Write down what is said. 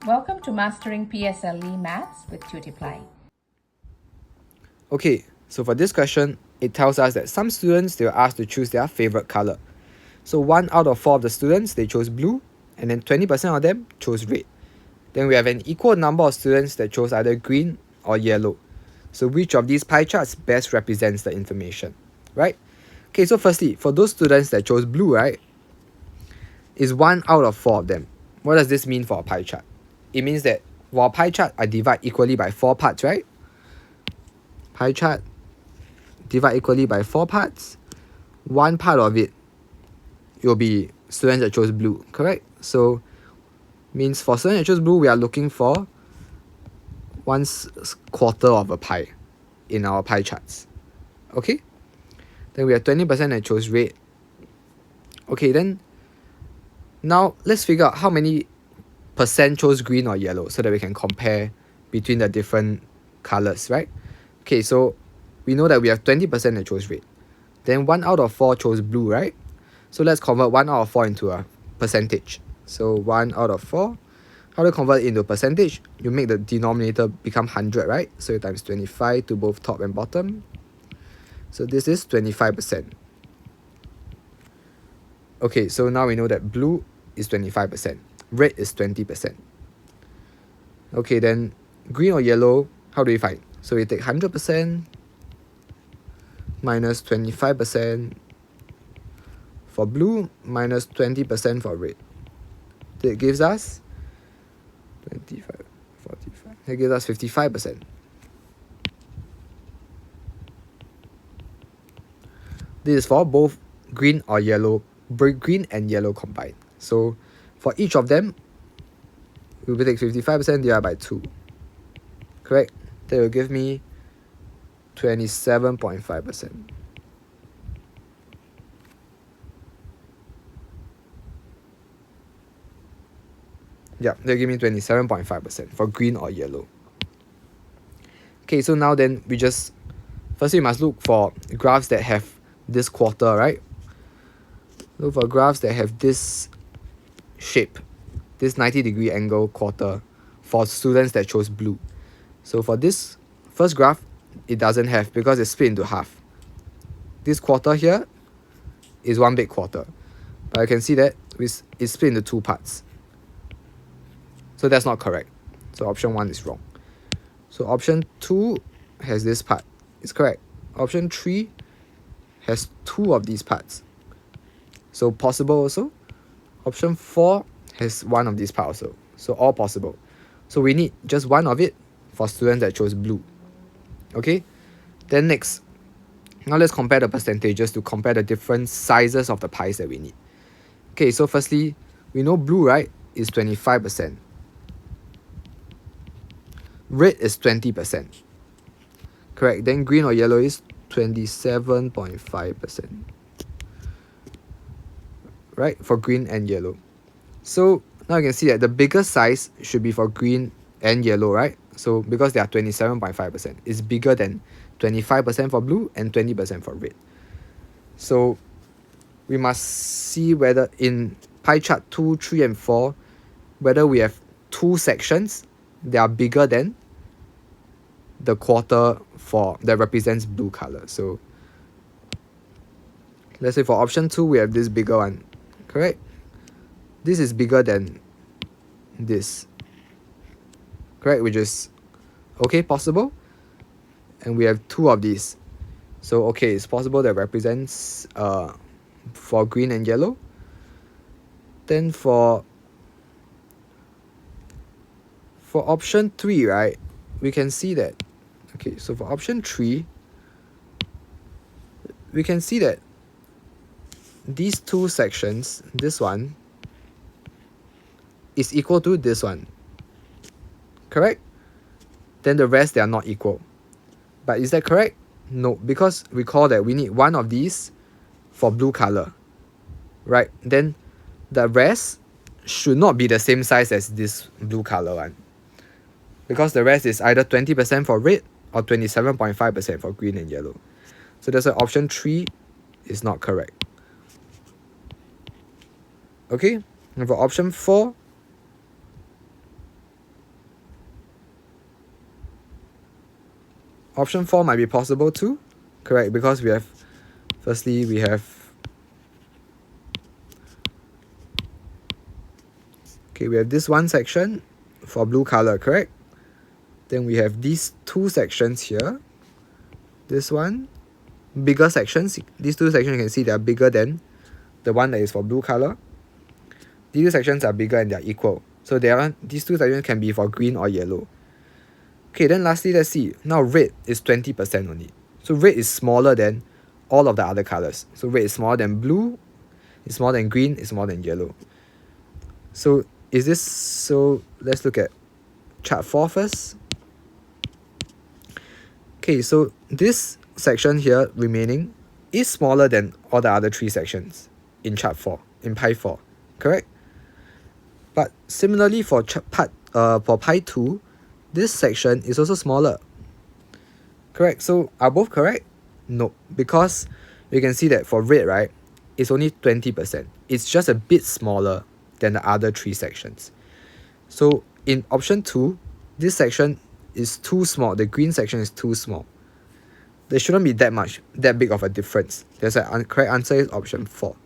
Welcome to Mastering PSLE Maths with Tutiply. Okay, so for this question, it tells us that some students, they were asked to choose their favorite color. So 1 out of 4 of the students, they chose blue, and then 20% of them chose red. Then we have an equal number of students that chose either green or yellow. So which of these pie charts best represents the information, right? Okay, so firstly, for those students that chose blue, right, is 1 out of 4 of them. What does this mean for a pie chart? It means that for a pie chart, I divide equally by 4 parts, right? Pie chart, divide equally by 4 parts. One part of it will be students that chose blue, correct? So means for students that chose blue, we are looking for 1/4 of a pie in our pie charts. Okay? Then we have 20% that chose red. Okay, then now let's figure out how many percent chose green or yellow so that we can compare between the different colors, right? Okay, so we know that we have 20% that chose red. Then 1 out of 4 chose blue, right? So let's convert 1 out of 4 into a percentage. So 1 out of 4. How to convert it into percentage? You make the denominator become 100, right? So you times 25 to both top and bottom. So this is 25%. Okay, so now we know that blue is 25%. Red is 20%. Okay, then green or yellow, how do we find? So we take 100% minus 25% for blue minus 20% for red. That gives us 25, 45. That gives us 55%. This is for both green or yellow, green and yellow combined. So for each of them, we will take 55% divided by 2. Correct? That will give me 27.5%. Yeah, they'll give me 27.5% for green or yellow. Okay, so now then we just, firstly we must look for graphs that have this quarter, right? Look for graphs that have this shape, this 90-degree angle quarter for students that chose blue. So for this first graph, it doesn't have because it's split into half. This quarter here is one big quarter, but I can see that it's split into 2 parts. So that's not correct. So option 1 is wrong. So option 2 has this part. It's correct. Option 3 has 2 of these parts. So possible also. Option 4 has 1 of these parts also. So all possible. So we need just 1 of it for students that chose blue. Okay? Then next. Now let's compare the percentages to compare the different sizes of the pies that we need. Okay, so firstly, we know blue, right, is 25%. Red is 20%. Correct. Then green or yellow is 27.5%. Right? For green and yellow. So now you can see that the biggest size should be for green and yellow, right? So because they are 27.5%, it's bigger than 25% for blue and 20% for red. So we must see whether in pie chart 2, 3, and 4, whether we have 2 sections that are bigger than the quarter for that represents blue color. So let's say for option 2, we have this bigger one, correct? This is bigger than this, correct? Which is okay, possible. And we have 2 of these. So okay, it's possible that represents for green and yellow. Then for option 3, right, we can see that, okay, so for option 3, we can see that these 2 sections, this one, is equal to this one. Correct? Then the rest, they are not equal. But is that correct? No, because recall that we need 1 of these for blue color. Right? Then the rest should not be the same size as this blue color one. Because the rest is either 20% for red or 27.5% for green and yellow. So that's why option 3 is not correct. Okay? And for option 4, Option 4 might be possible too. Correct, because we have, firstly, we have, okay, we have this one section for blue color, correct? Then we have these two sections here. This one, bigger sections. These two sections, you can see they are bigger than the one that is for blue color. These two sections are bigger and they are equal. So these two sections can be for green or yellow. Okay, then lastly, let's see. Now red is 20% only. So red is smaller than all of the other colors. So red is smaller than blue, it's smaller than green, it's smaller than yellow. So let's look at chart 4 first. Okay, so this section here remaining is smaller than all the other 3 sections in chart 4, in pi 4, correct? But similarly for pi 2, this section is also smaller. Correct, so are both correct? No, because you can see that for red, right, it's only 20%. It's just a bit smaller than the other 3 sections. So in option 2, this section is too small. The green section is too small. There shouldn't be that big of a difference. That's the correct answer is option 4.